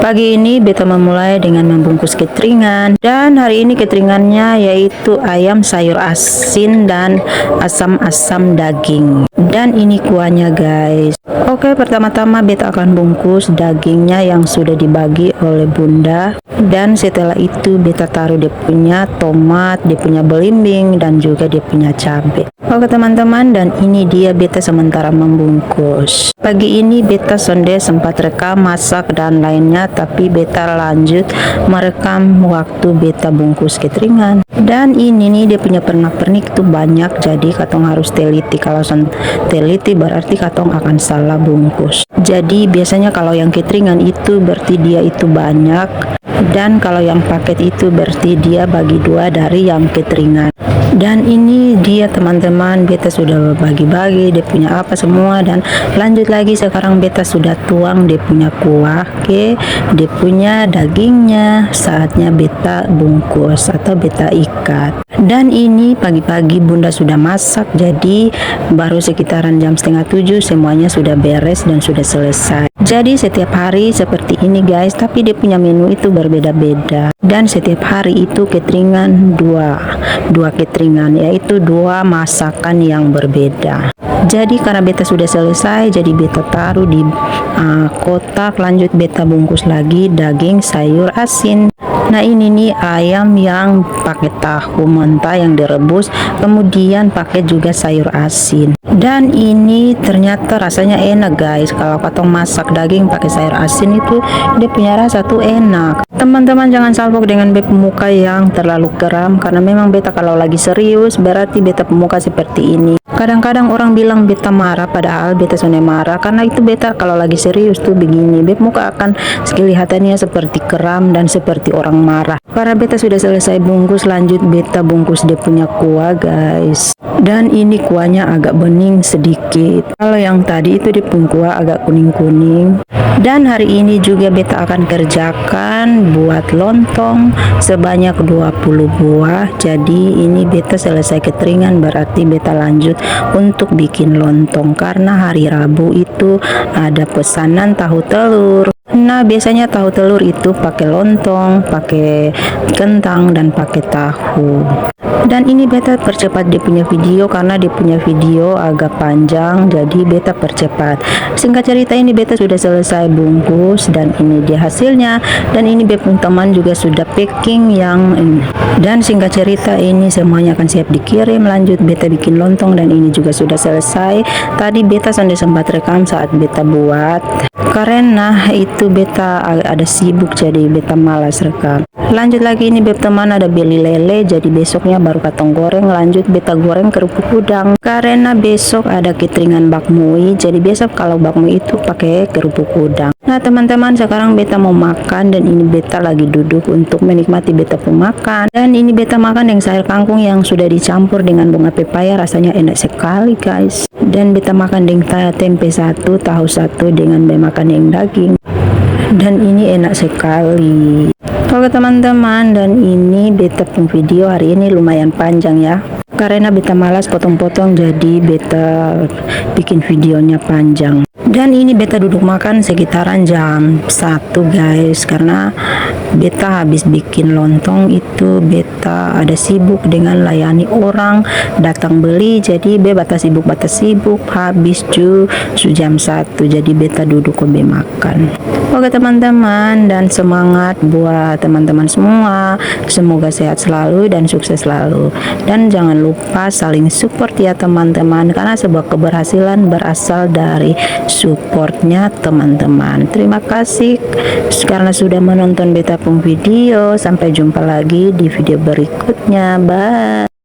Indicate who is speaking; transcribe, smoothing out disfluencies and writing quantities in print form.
Speaker 1: Pagi ini beta memulai dengan membungkus cateringan, dan hari ini cateringannya yaitu ayam sayur asin dan asam-asam daging. Dan ini kuahnya guys. Oke, pertama-tama beta akan bungkus dagingnya yang sudah dibagi oleh bunda, dan setelah itu beta taruh dia punya tomat, dia punya belimbing, dan juga dia punya cabai. Oke teman-teman, dan ini dia beta sementara membungkus. Pagi ini beta sonde sempat rekam masak dan lainnya, tapi beta lanjut merekam waktu beta bungkus cateringan. Dan ini nih dia punya pernak-pernik tuh banyak, jadi katong harus teliti. Kalau teliti berarti katong akan salah bungkus. Jadi biasanya kalau yang cateringan itu berarti dia itu banyak, dan kalau yang paket itu berarti dia bagi dua dari yang cateringan. Dan ini dia teman-teman, beta sudah bagi-bagi dia punya apa semua, dan lanjut lagi sekarang beta sudah tuang dia punya kuah ke dia punya dagingnya. Saatnya beta bungkus atau beta ikat. Dan ini pagi-pagi bunda sudah masak, jadi baru sekitaran jam 6:30 semuanya sudah beres dan sudah selesai. Jadi setiap hari seperti ini guys, tapi dia punya menu itu berbeda-beda, dan setiap hari itu cateringan dua cateringan, yaitu dua masakan yang berbeda. Jadi karena beta sudah selesai, jadi beta taruh di kotak, lanjut beta bungkus lagi daging sayur asin. Nah ini nih ayam yang pakai tahu mentah yang direbus, kemudian pakai juga sayur asin. Dan ini ternyata rasanya enak guys. Kalau katong masak daging pakai sayur asin itu dia punya rasa tuh enak. Teman-teman jangan salpok dengan beta muka yang terlalu geram, karena memang beta kalau lagi serius berarti beta pemuka seperti ini. Kadang-kadang orang bilang beta marah, padahal beta sudah marah, karena itu beta kalau lagi serius tuh begini, beta muka akan kelihatannya seperti geram dan seperti orang marah. Karena beta sudah selesai bungkus, lanjut beta bungkus dia punya kuah guys. Dan ini kuahnya agak bening sedikit. Kalau yang tadi itu dia punya kuah agak kuning-kuning. Dan hari ini juga beta akan kerjakan buat lontong sebanyak 20 buah. Jadi ini beta selesai cateringan, berarti beta lanjut untuk bikin lontong, karena hari Rabu itu ada pesanan tahu telur. Nah biasanya tahu telur itu pakai lontong, pakai kentang, dan pakai tahu. Dan ini beta percepat dia punya video karena dia punya video agak panjang, jadi beta percepat. Singkat cerita ini beta sudah selesai bungkus, dan ini dia hasilnya. Dan ini beta teman juga sudah packing yang ini. Dan singkat cerita ini semuanya akan siap dikirim. Lanjut beta bikin lontong, dan ini juga sudah selesai. Tadi beta sudah sempat rekam saat beta buat, karena itu beta ada sibuk jadi beta malas rekam. Lanjut lagi ini beta teman ada beli lele, jadi besoknya baru katong goreng. Lanjut beta goreng kerupuk udang, karena besok ada cateringan bakmui, jadi biasa kalau bakmui itu pakai kerupuk udang. Nah teman-teman sekarang beta mau makan, dan ini beta lagi duduk untuk menikmati beta pemakan. Dan ini beta makan yang sayur kangkung yang sudah dicampur dengan bunga pepaya, rasanya enak sekali guys. Dan beta makan dengan tempe satu, tahu satu, dengan beta makan yang daging, dan ini enak sekali. Oke teman-teman, dan ini beta pun video hari ini lumayan panjang ya, karena beta malas potong-potong, jadi beta bikin videonya panjang. Dan ini beta duduk makan sekitaran jam 1 guys, karena beta habis bikin lontong itu beta ada sibuk dengan layani orang datang beli, jadi beta sibuk habis jam 1, jadi beta duduk be makan. Oke teman-teman, dan semangat buat teman-teman semua, semoga sehat selalu dan sukses selalu. Dan jangan lupa saling support ya teman-teman, karena sebuah keberhasilan berasal dari supportnya teman-teman. Terima kasih karena sudah menonton beta pun video. Sampai jumpa lagi di video berikutnya. Bye.